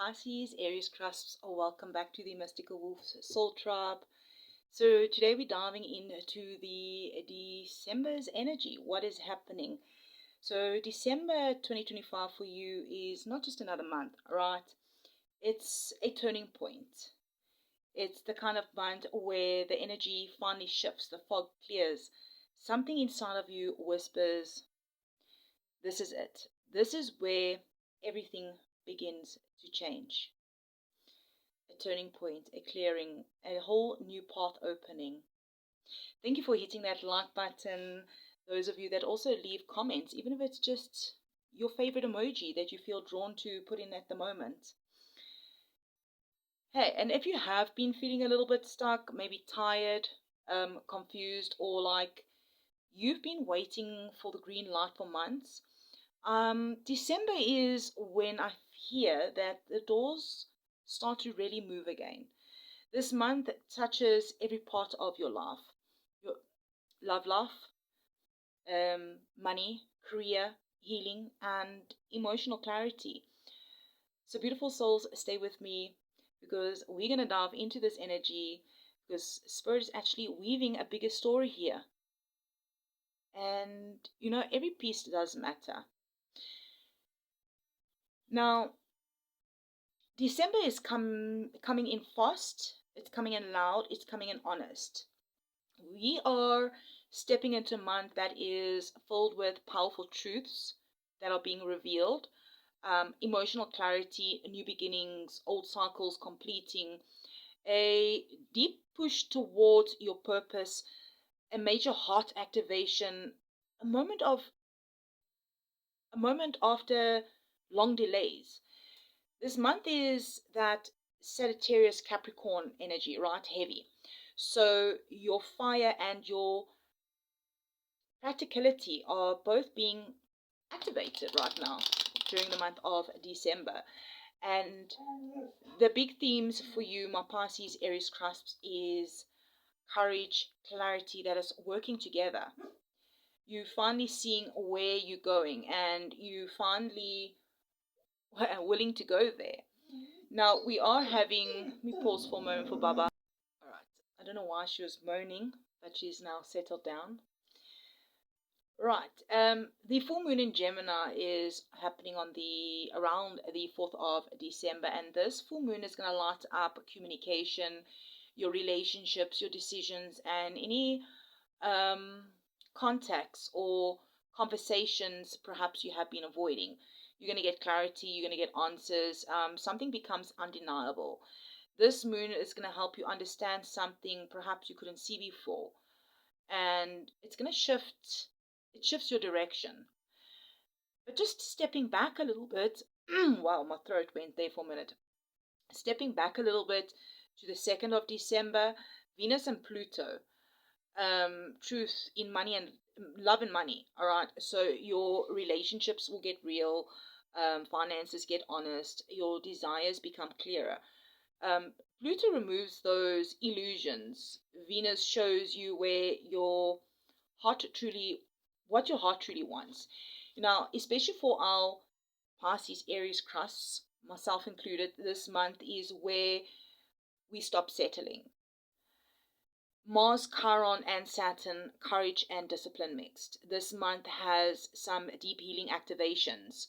Pisces, Aries Cusps, welcome back to the Mystical Wolves Soul Tribe. So today we're diving into the December's energy. What is happening? So December 2025 for you is not just another month, right? It's a turning point. It's the kind of month where the energy finally shifts, the fog clears. Something inside of you whispers, this is it. This is where everything begins to change. A turning point, a clearing, a whole new path opening. Thank you for hitting that like button. Those of you that also leave comments, even if it's just your favorite emoji that you feel drawn to put in at the moment. Hey, and if you have been feeling a little bit stuck, maybe tired, confused, or like you've been waiting for the green light for months, December is when I hear that the doors start to really move again. This month touches every part of your life, your love life, money, career, healing, and emotional clarity. So, beautiful souls, stay with me because we're going to dive into this energy because Spirit is actually weaving a bigger story here. And, every piece does matter. Now, December is coming in fast, it's coming in loud, it's coming in honest. We are stepping into a month that is filled with powerful truths that are being revealed, emotional clarity, new beginnings, old cycles completing, a deep push towards your purpose, a major heart activation, a moment after long delays. This month is that Sagittarius Capricorn energy, right? Heavy. So your fire and your practicality are both being activated right now during the month of December. And the big themes for you, my Pisces, Aries, Cusps, is courage, clarity that is working together. You finally seeing where you're going and you finally willing to go there. Now we are having, let me pause for a moment for Baba. All right. I don't know why she was moaning, but she's now settled down. Right. The full moon in Gemini is happening on around the 4th of December, and this full moon is going to light up communication, your relationships, your decisions, and any contacts or conversations perhaps you have been avoiding. You're going to get clarity, you're going to get answers, something becomes undeniable. This moon is going to help you understand something perhaps you couldn't see before, and it's going to shifts your direction. But just stepping back a little bit, wow, my throat went there for a minute. Stepping back a little bit to the 2nd of December, Venus and Pluto, truth in money and love and money. All right, so your relationships will get real, finances get honest, your desires become clearer. Pluto removes those illusions. Venus shows you where what your heart truly wants. Now, especially for our Pisces, Aries, Cusps, myself included, this month is where we stop settling. Mars, Chiron, and Saturn, courage and discipline mixed. This month has some deep healing activations.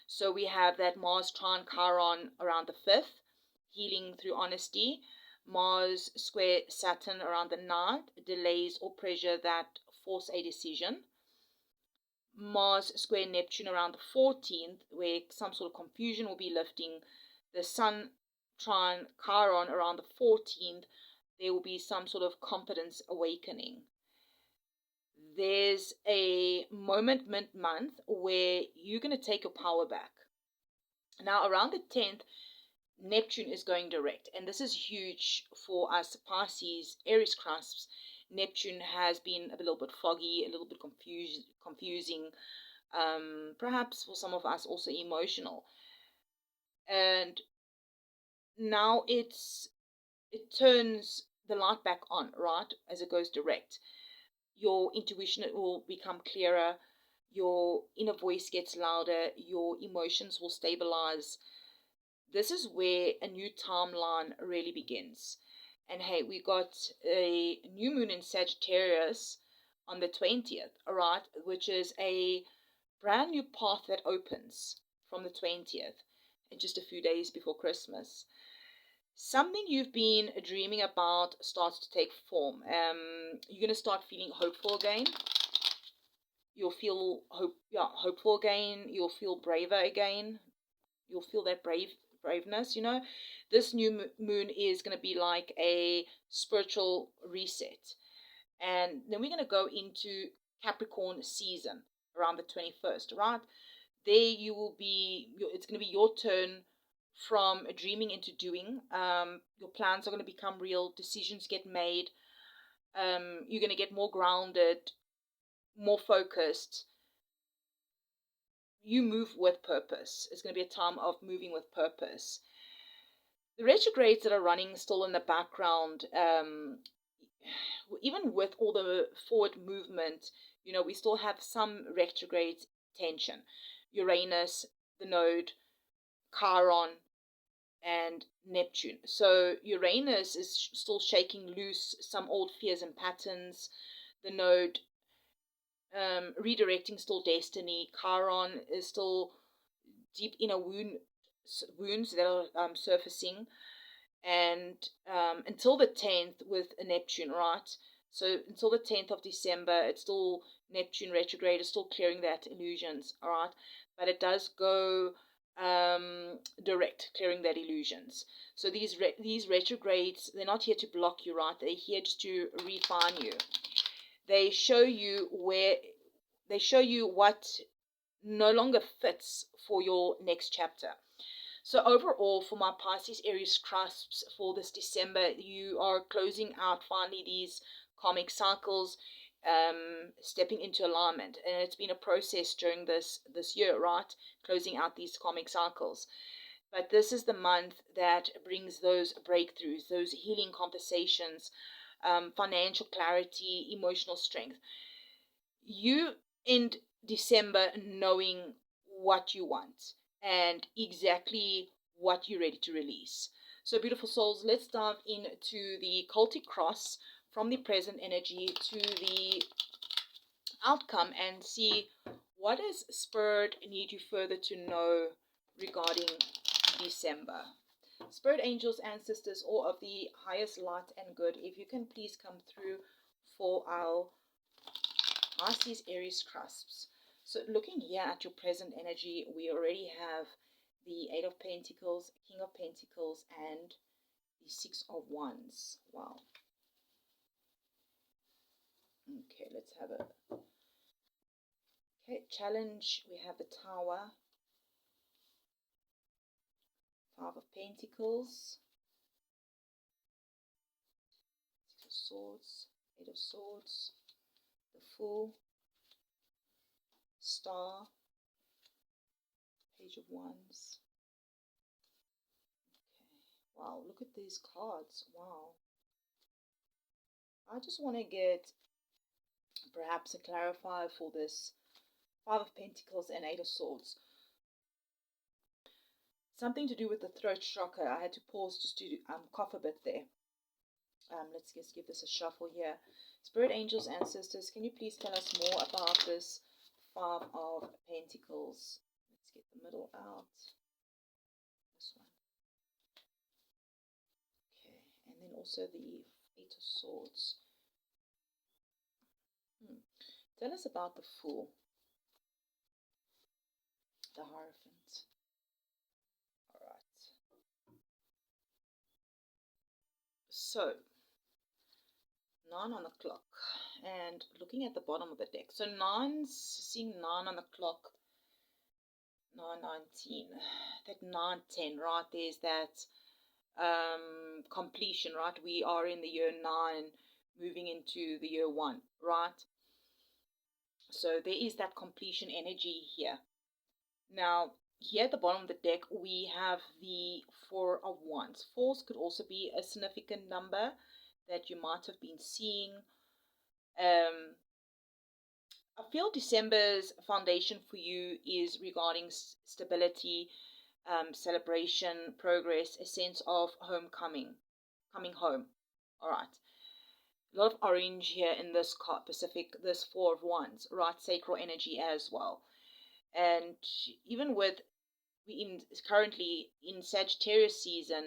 So we have that Mars trine Chiron around the 5th, healing through honesty. Mars square Saturn around the 9th, delays or pressure that force a decision. Mars square Neptune around the 14th, where some sort of confusion will be lifting. The Sun trine Chiron around the 14th, there will be some sort of confidence awakening. There's a moment mid-month where you're going to take your power back. Now, around the 10th, Neptune is going direct, and this is huge for us Pisces, Aries Cusps. Neptune has been a little bit foggy, a little bit confusing, perhaps for some of us also emotional. And now it turns the light back on, right, as it goes direct. Your intuition will become clearer, your inner voice gets louder, your emotions will stabilize. this is where a new timeline really begins. And hey, we got a new moon in Sagittarius on the 20th, all right, which is a brand new path that opens from the 20th, and just a few days before Christmas. Something you've been dreaming about starts to take form. You're going to start feeling hopeful again. You'll feel hopeful again. You'll feel braver again. You'll feel that braveness. This new moon is going to be like a spiritual reset. And then we're going to go into Capricorn season around the 21st, right? There you will be, it's going to be your turn from dreaming into doing. Your plans are going to become real. Decisions get made. You're going to get more grounded, more focused. You move with purpose. It's going to be a time of moving with purpose. The retrogrades that are running still in the background, even with all the forward movement, we still have some retrograde tension. Uranus, the node, Chiron, and Neptune. So Uranus is still shaking loose some old fears and patterns. The node redirecting still destiny. Chiron is still deep inner wounds that are surfacing. And until the 10th with Neptune, right? So until the 10th of December, it's still Neptune retrograde is still clearing that illusions, all right? But it does go direct, clearing that illusions. So these retrogrades, they're not here to block you, right? They're here just to refine you. They show you what no longer fits for your next chapter. So overall, for my Pisces-Aries cusps for this December, you are closing out finally these karmic cycles, stepping into alignment. And it's been a process during this year, right? Closing out these karmic cycles. But this is the month that brings those breakthroughs, those healing conversations, financial clarity, emotional strength. You end December knowing what you want and exactly what you're ready to release. So beautiful souls, let's dive into the cultic cross from the present energy to the outcome and see what does Spirit need you further to know regarding December. Spirit angels, ancestors, or of the highest light and good, if you can please come through for our Pisces-Aries cusps. So looking here at your present energy, we already have the Eight of Pentacles, King of Pentacles, and the Six of Wands. Wow. Okay, let's have a... Okay, challenge. We have the Tower, Five of Pentacles, Six of Swords, Eight of Swords, the Fool, Star, Page of Wands. Okay, wow, look at these cards. Wow. I just want to get perhaps a clarifier for this Five of Pentacles and Eight of Swords. Something to do with the throat chakra. I had to pause just to cough a bit there. Let's just give this a shuffle here. Spirit angels, ancestors, can you please tell us more about this Five of Pentacles? Let's get the middle out. This one. Okay, and then also the Eight of Swords. Tell us about the Fool. The Hierophant. Alright. So, 9 on the clock. And looking at the bottom of the deck. So seeing 9 on the clock. 9:19. That 9:10, right? There's that completion, right? We are in the year 9, moving into the year 1, right? So there is that completion energy here. Now, here at the bottom of the deck, we have the Four of Wands. Fours could also be a significant number that you might have been seeing. I feel December's foundation for you is regarding stability, celebration, progress, a sense of homecoming, coming home. All right. A lot of orange here in this card, Pacific, this Four of Wands, right? Sacral energy as well. And even with currently in Sagittarius season,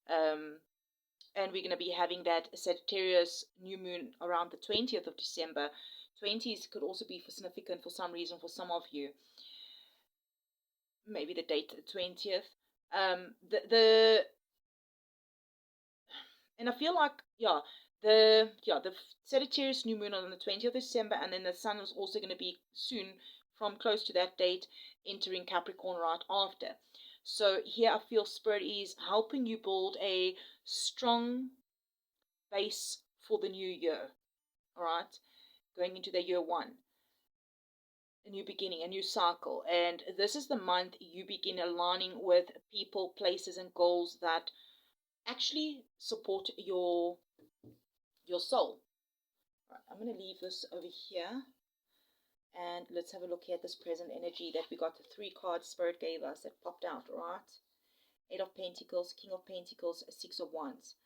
and we're going to be having that Sagittarius new moon around the 20th of December. 20s could also be significant for some reason for some of you. Maybe the date, the 20th. And I feel like, the Sagittarius new moon on the 20th of December, and then the sun is also going to be soon from close to that date entering Capricorn right after. So here I feel Spirit is helping you build a strong base for the new year. All right, going into the year one, a new beginning, a new cycle. And this is the month you begin aligning with people, places, and goals that actually support your soul. Right, I'm going to leave this over here. And let's have a look here at this present energy that we got. The 3 cards Spirit gave us that popped out, right? 8 of Pentacles, King of Pentacles, 6 of Wands.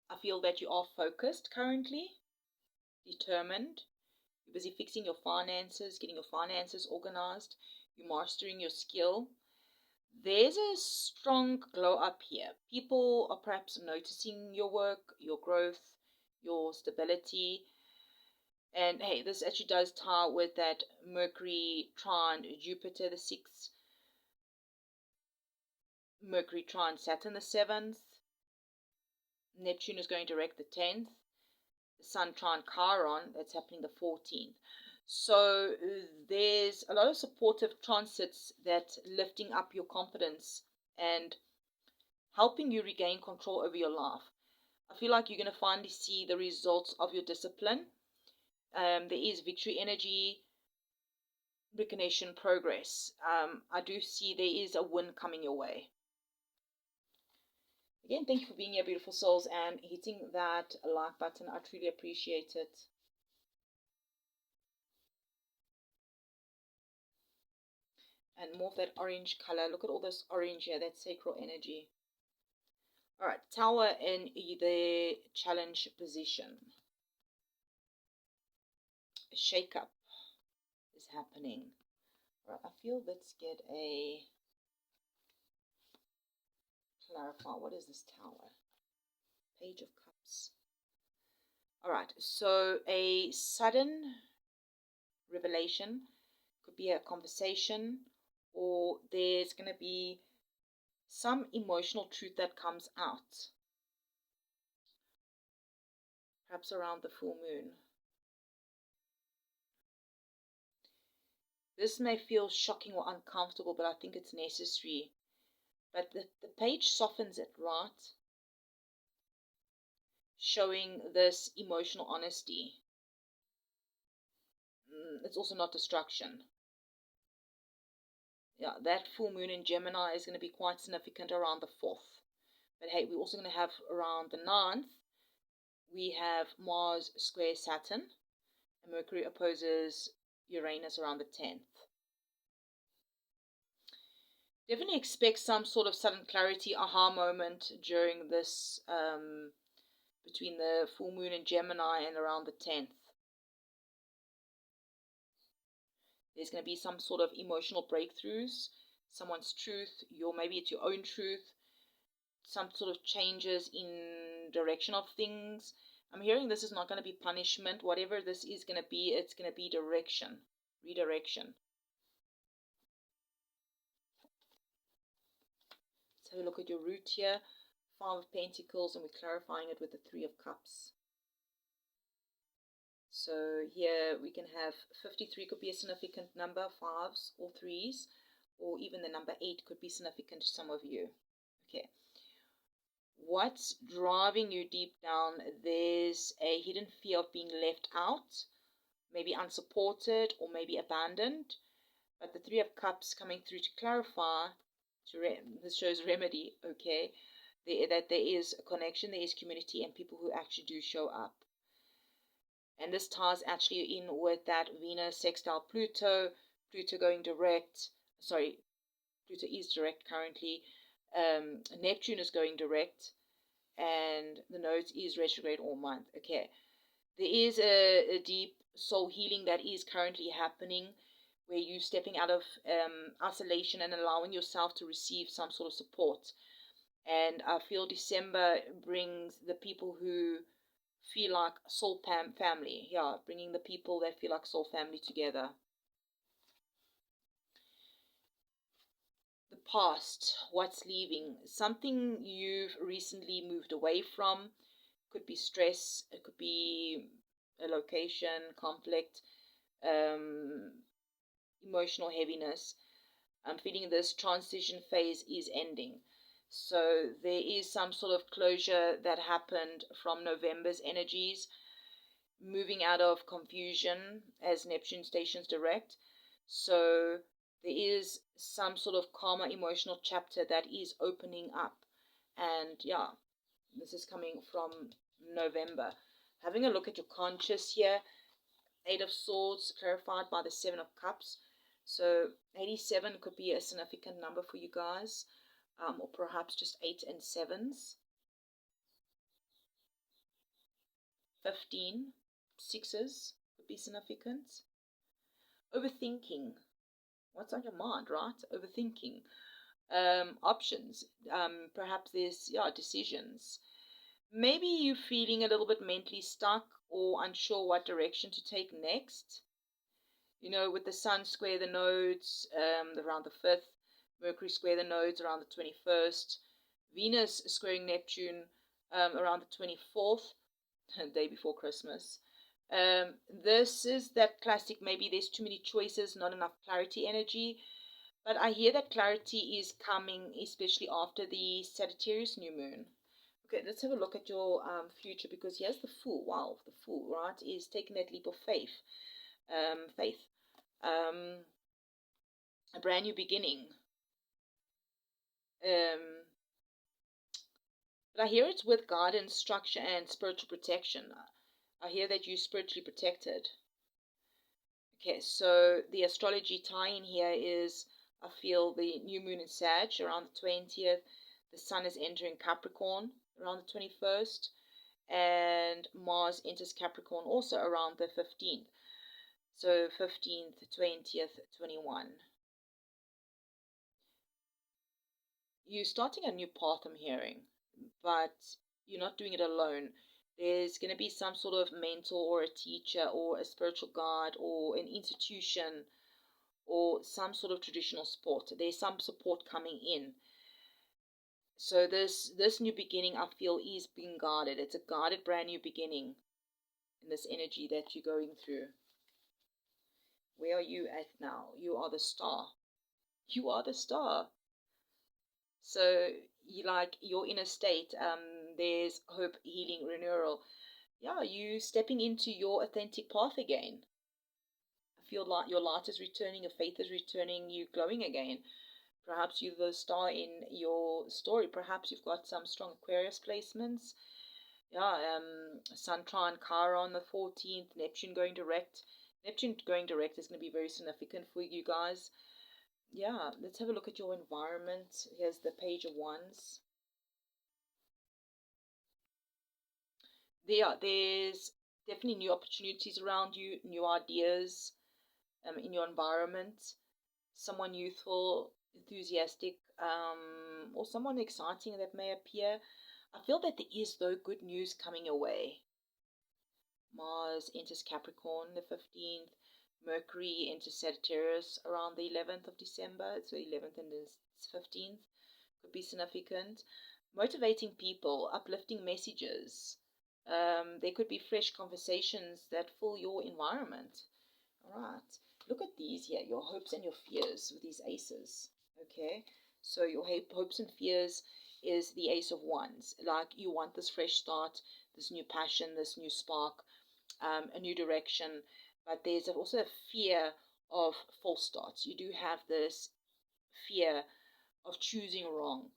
I feel that you are focused currently, determined. You're busy fixing your finances, getting your finances organized. You're mastering your skill. There's a strong glow up here. People are perhaps noticing your work, your growth, your stability. And hey, this actually does tie with that Mercury trine Jupiter the 6th, Mercury trine Saturn the 7th, Neptune is going direct the 10th, the Sun trine Chiron, that's happening the 14th. So there's a lot of supportive transits that lifting up your confidence and helping you regain control over your life. I feel like you're going to finally see the results of your discipline. There is victory energy, recognition, progress. I do see there is a win coming your way. Again, thank you for being here, beautiful souls, and hitting that like button. I truly appreciate it. And more of that orange color. Look at all this orange here, that sacral energy. All right, Tower in the challenge position. A shake-up is happening. All right, I feel let's get a clarify. What is this Tower? Page of Cups. All right, so a sudden revelation could be a conversation, or there's going to be some emotional truth that comes out, perhaps around the full moon. This may feel shocking or uncomfortable, but I think it's necessary. But the page softens it, right? Showing this emotional honesty. It's also not destruction. Yeah, that full moon in Gemini is going to be quite significant around the 4th. But hey, we're also going to have around the 9th, we have Mars square Saturn, and Mercury opposes Uranus around the 10th. Definitely expect some sort of sudden clarity, aha moment during this, between the full moon in Gemini and around the 10th. There's going to be some sort of emotional breakthroughs, someone's truth, maybe it's your own truth, some sort of changes in direction of things. I'm hearing this is not going to be punishment. Whatever this is going to be, it's going to be direction, redirection. Let's have a look at your root here. 5 of Pentacles, and we're clarifying it with the 3 of Cups. So here we can have 53 could be a significant number, 5s or 3s, or even the number 8 could be significant to some of you. Okay. What's driving you deep down? There's a hidden fear of being left out, maybe unsupported, or maybe abandoned. But the 3 of Cups coming through to clarify, this shows remedy, okay? that there is a connection, there is community, and people who actually do show up. And this ties actually in with that Venus sextile Pluto, Pluto going direct. Sorry, Pluto is direct currently. Neptune is going direct, and the nodes is retrograde all month. Okay, there is a deep soul healing that is currently happening, where you're stepping out of isolation and allowing yourself to receive some sort of support. And I feel December brings the people who feel like soul family. Yeah, bringing the people that feel like soul family together. The past, what's leaving, something you've recently moved away from. Could be stress, it could be a location, conflict, emotional heaviness. I'm feeling this transition phase is ending. So there is some sort of closure that happened from November's energies, moving out of confusion as Neptune stations direct. So there is some sort of calmer emotional chapter that is opening up. And yeah, this is coming from November. Having a look at your conscious here, Eight of Swords clarified by the Seven of Cups. So 87 could be a significant number for you guys, or perhaps just 8 and 7s. 15, 6s could be significant. Overthinking. What's on your mind, right? Overthinking. Options. Perhaps there's, decisions. Maybe you're feeling a little bit mentally stuck or unsure what direction to take next. With the Sun square the nodes around the 5th, Mercury square the nodes around the 21st, Venus squaring Neptune around the 24th, day before Christmas. This is that classic, maybe there's too many choices, not enough clarity energy. But I hear that clarity is coming, especially after the Sagittarius new moon. Okay, let's have a look at your future, because here's the Fool. Wow, the Fool, right, is taking that leap of faith. A brand new beginning. But I hear it's with guidance, structure, and spiritual protection. I hear that you're spiritually protected. Okay, so the astrology tie-in here is, I feel the new moon in Sag around the 20th. The sun is entering Capricorn around the 21st. And Mars enters Capricorn also around the 15th. So 15th, 20th, 21. You're starting a new path, I'm hearing, but you're not doing it alone. There's going to be some sort of mentor or a teacher or a spiritual guide or an institution or some sort of traditional support. There's some support coming in. So this new beginning, I feel, is being guided. It's a guided brand new beginning in this energy that you're going through. Where are you at now? You are the star. You are the star. So you like your inner state. There's hope, healing, renewal. Yeah, you stepping into your authentic path again. I feel like your light is returning, your faith is returning, you glowing again. Perhaps you're the star in your story. Perhaps you've got some strong Aquarius placements. Yeah, Sun trine Chiron on the 14th, Neptune going direct. Neptune going direct is going to be very significant for you guys. Yeah, let's have a look at your environment. Here's the Page of Wands. There's definitely new opportunities around you, new ideas in your environment. Someone youthful, enthusiastic, or someone exciting that may appear. I feel that there is, though, good news coming your way. Mars enters Capricorn the 15th. Mercury enters Sagittarius around the 11th of December. So 11th and the 15th could be significant. Motivating people, uplifting messages. There could be fresh conversations that fill your environment. All right. Look at these here, your hopes and your fears with these aces. Okay. So your hopes and fears is the Ace of Wands. Like you want this fresh start, this new passion, this new spark, a new direction. But there's also a fear of false starts. You do have this fear of choosing wrong.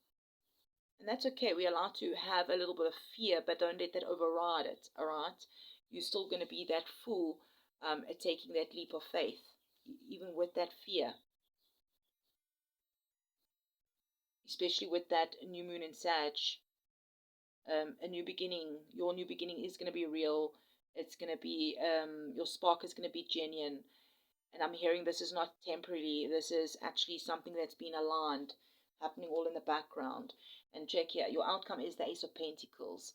And that's okay. We're allowed to have a little bit of fear, but don't let that override it, all right? You're still going to be that fool at taking that leap of faith, even with that fear, especially with that new moon in Sag. A new beginning. Your new beginning is going to be real. It's going to be, your spark is going to be genuine. And I'm hearing this is not temporary. This is actually something that's been aligned, happening all in the background. And check here, your outcome is the Ace of Pentacles.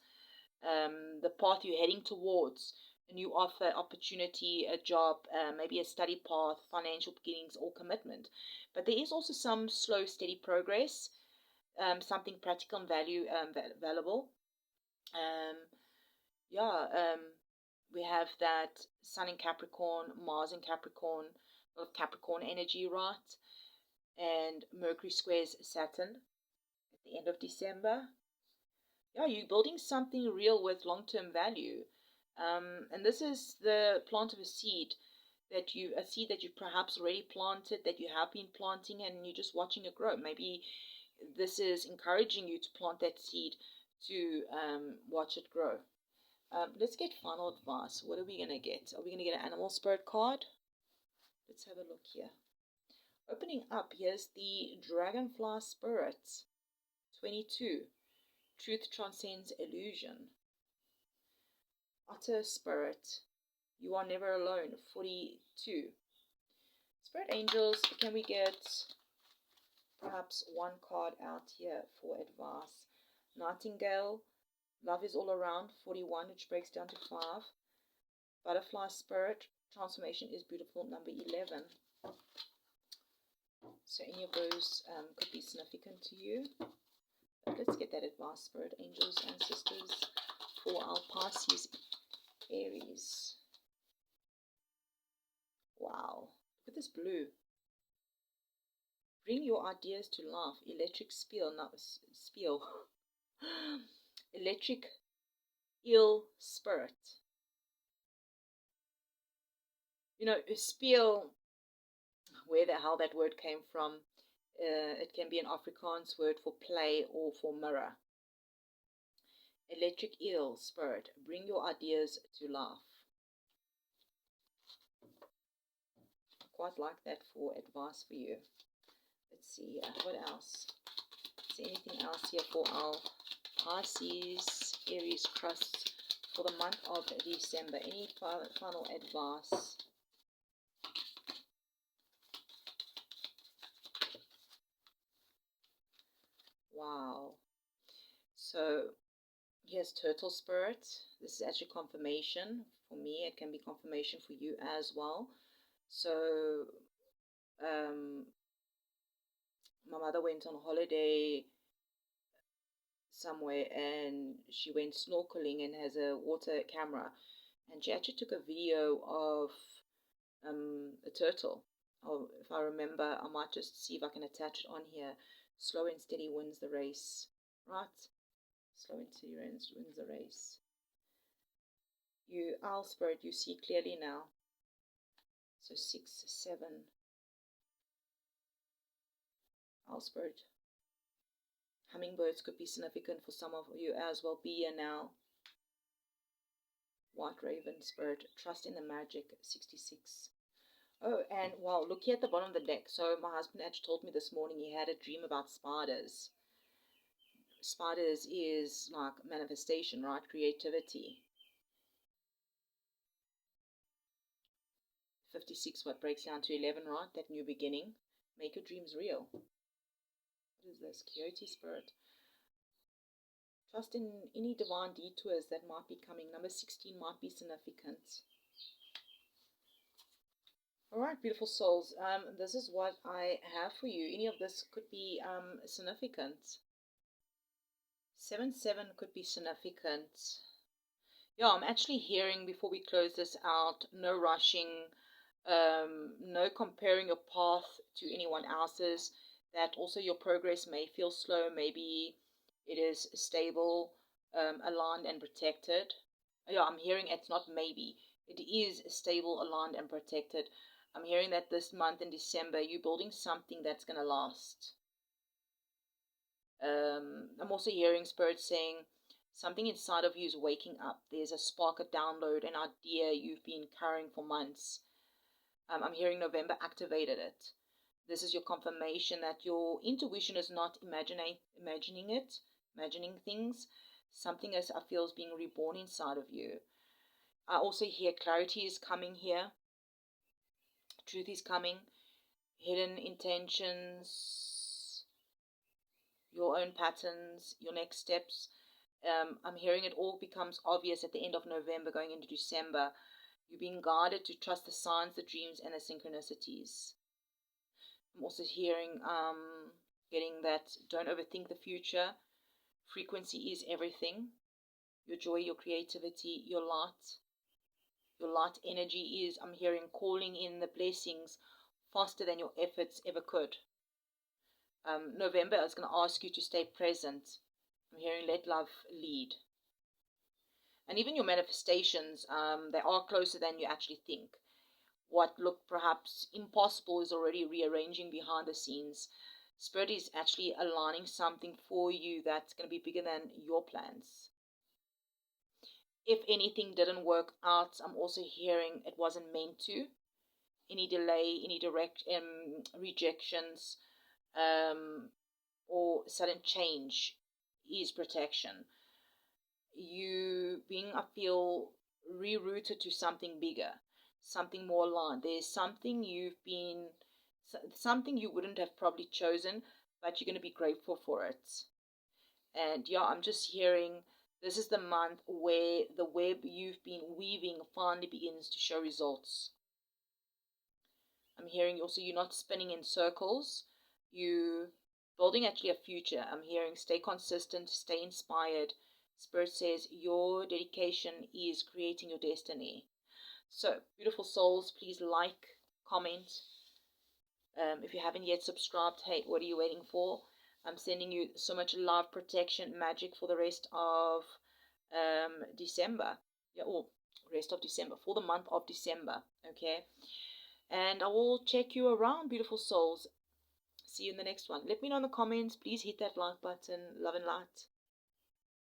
The path you're heading towards, a new offer, opportunity, a job, maybe a study path, financial beginnings, or commitment. But there is also some slow, steady progress, something practical and valuable. Um, yeah, we have that Sun in Capricorn, Mars in Capricorn, a lot of Capricorn energy, right? And Mercury squares Saturn at the end of December. Yeah, you're building something real with long-term value. And this is the plant of a seed a seed that you perhaps already planted, that you have been planting, and you're just watching it grow. Maybe this is encouraging you to plant that seed to watch it grow. Let's get final advice. What are we going to get? Are we going to get an animal spirit card? Let's have a look here. Opening up, here's the dragonfly spirit. 22. Truth transcends illusion. Utter spirit. You are never alone. 42. Spirit angels, can we get perhaps one card out here for advice? Nightingale. Love is all around. 41, which breaks down to 5. Butterfly spirit. Transformation is beautiful. Number 11. So any of those could be significant to you. But let's get that advice, spirit angels, ancestors, for our Pisces-Aries. Wow. Look at this blue. Bring your ideas to life. Electric spiel. Now, spiel. Electric eel spirit. You know, spiel, where the hell that word came from. It can be an Afrikaans word for play or for mirror. Electric eel spirit. Bring your ideas to life. I quite like that for advice for you. Let's see here. What else? Is there anything else here for our Pisces, Aries, Cusp for the month of December? Any final advice? Wow. So here's Turtle Spirit. This is actually confirmation for me. It can be confirmation for you as well. So my mother went on holiday somewhere and she went snorkeling and has a water camera, and she actually took a video of a turtle. Oh, if I remember, I might just see if I can attach it on here. Slow and steady wins the race, right? Slow and steady wins the race. You owl spirit, you see clearly now. So 6, 7. Owl spirit. Hummingbirds could be significant for some of you as well. Be here now. White raven spirit. Trust in the magic. 66. Oh, and wow, look here at the bottom of the deck. So my husband actually told me this morning he had a dream about spiders. Spiders is like manifestation, right? Creativity. 56, what breaks down to 11, right? That new beginning. Make your dreams real. What is this? Coyote spirit. Trust in any divine detours that might be coming. Number 16 might be significant. Alright, beautiful souls. This is what I have for you. Any of this could be significant. 7, 7 could be significant. Yeah, I'm actually hearing, before we close this out, no rushing, no comparing your path to anyone else's, that also your progress may feel slow, maybe it is stable, aligned and protected. Yeah, I'm hearing it's not maybe, it is stable, aligned and protected. I'm hearing that this month in December, you're building something that's going to last. I'm also hearing Spirit saying something inside of you is waking up. There's a spark, a download, an idea you've been carrying for months. I'm hearing November activated it. This is your confirmation that your intuition is not imagining things. Something as I feel is being reborn inside of you. I also hear clarity is coming here. Truth is coming. Hidden intentions, your own patterns, your next steps. I'm hearing it all becomes obvious at the end of November, going into December. You're being guided to trust the signs, the dreams, and the synchronicities. I'm also hearing, getting that don't overthink the future. Frequency is everything. Your joy, your creativity, your light. Your light energy is, I'm hearing, calling in the blessings faster than your efforts ever could. November is going to ask you to stay present. I'm hearing let love lead. And even your manifestations, they are closer than you actually think. What looked perhaps impossible is already rearranging behind the scenes. Spirit is actually aligning something for you that's going to be bigger than your plans. If anything didn't work out, I'm also hearing it wasn't meant to. Any delay, any direct rejections, or sudden change is protection. You being, I feel, rerouted to something bigger, something more aligned. There's something something you wouldn't have probably chosen, but you're going to be grateful for it. And yeah, I'm just hearing this is the month where the web you've been weaving finally begins to show results. I'm hearing also you're not spinning in circles. You building actually a future. I'm hearing stay consistent, stay inspired. Spirit says your dedication is creating your destiny. So, beautiful souls, please like, comment. If you haven't yet subscribed, hey, what are you waiting for? I'm sending you so much love, protection, magic for the rest of December. Yeah, or rest of December, for the month of December. Okay. And I will check you around, beautiful souls. See you in the next one. Let me know in the comments. Please hit that like button. Love and light.